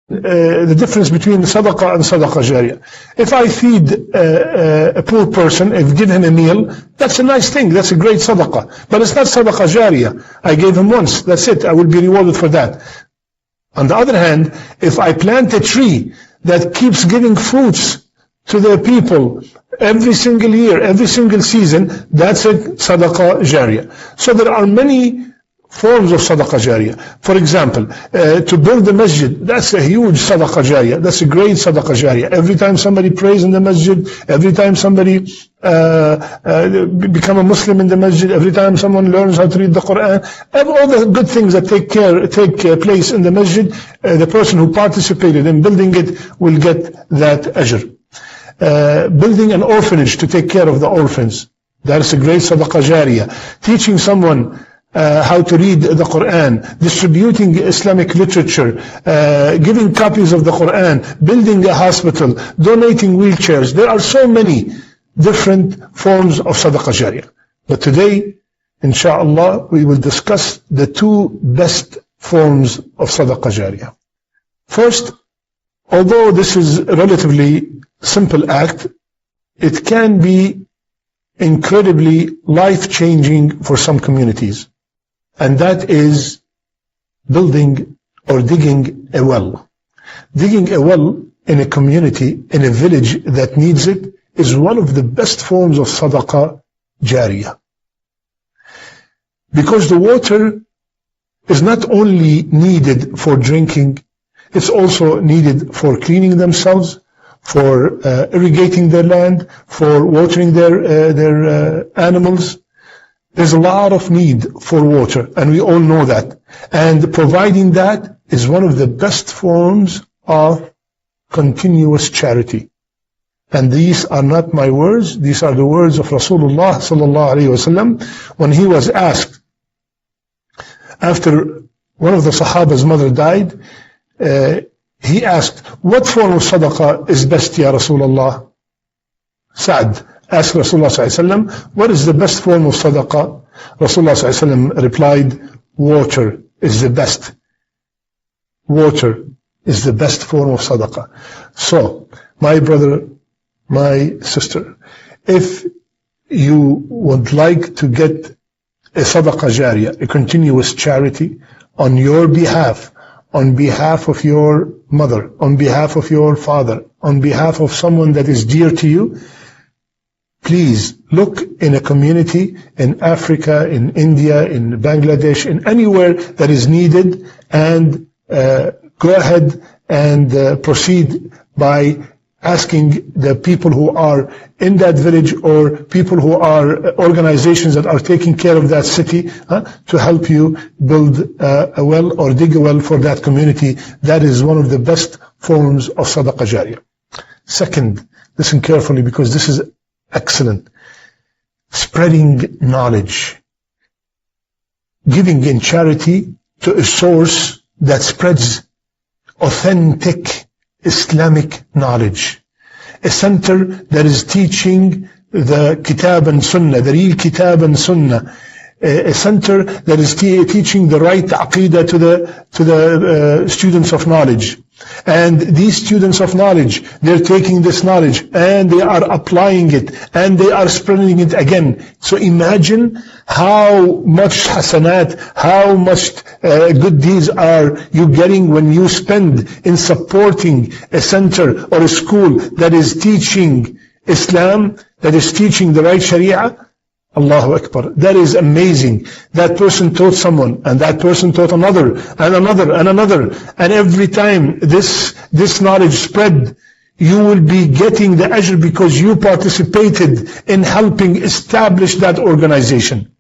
the difference between sadaqah and sadaqah jariyah. If I feed a poor person, if give him a meal, that's a nice thing, that's a great sadaqah. But it's not sadaqah jariyah. I gave him once, that's it, I will be rewarded for that. On the other hand, if I plant a tree that keeps giving fruits to the people every single year, every single season, that's a sadaqah jariyah. So there are many forms of sadaqah jariyah. For example, to build a masjid, that's a huge sadaqah jariyah. That's a great sadaqah jariyah. Every time somebody prays in the masjid, every time somebody become a Muslim in the masjid, every time someone learns how to read the Quran, all the good things that take place in the masjid, the person who participated in building it will get that ajr. Building an orphanage to take care of the orphans, that's a great sadaqah jariyah. Teaching someone how to read the Quran, distributing Islamic literature, giving copies of the Quran, building a hospital, donating wheelchairs. There are so many different forms of sadaqah jariyah. But today, inshallah, we will discuss the two best forms of sadaqah jariyah. First, although this is a relatively simple act, it can be incredibly life-changing for some communities. And that is building or digging a well. Digging a well in a community, in a village that needs it, is one of the best forms of sadaqah jariyah. Because the water is not only needed for drinking, it's also needed for cleaning themselves, for irrigating their land, for watering their animals. There's a lot of need for water, and we all know that. And providing that is one of the best forms of continuous charity. And these are not my words, these are the words of Rasulullah sallallahu alaihi wasallam when he was asked, after one of the Sahaba's mother died, he asked, what form of sadaqah is best, ya Rasulullah? Sa'd asked Rasulullah sallallahu alaihi wasallam, what is the best form of sadaqah? Rasulullah sallallahu alaihi wasallam replied, water is the best. Water is the best form of sadaqah. So, my brother, my sister, if you would like to get a sadaqah jariyah, a continuous charity on your behalf, on behalf of your mother, on behalf of your father, on behalf of someone that is dear to you, please look in a community in Africa, in India, in Bangladesh, in anywhere that is needed, and go ahead and proceed by asking the people who are in that village or people who are organizations that are taking care of that city to help you build a well or dig a well for that community. That is one of the best forms of sadaqah jariyah. Second, listen carefully because this is excellent. Spreading knowledge. Giving in charity to a source that spreads authentic Islamic knowledge. A center that is teaching the Kitab and Sunnah, the real Kitab and Sunnah. A center that is teaching the right Aqidah to the students of knowledge. And these students of knowledge, they're taking this knowledge and they are applying it and they are spreading it again. So imagine how much hasanat, how much good deeds are you getting when you spend in supporting a center or a school that is teaching Islam, that is teaching the right Sharia. Allahu Akbar. That is amazing. That person taught someone, and that person taught another, and another, and another. And every time this knowledge spread, you will be getting the ajr because you participated in helping establish that organization.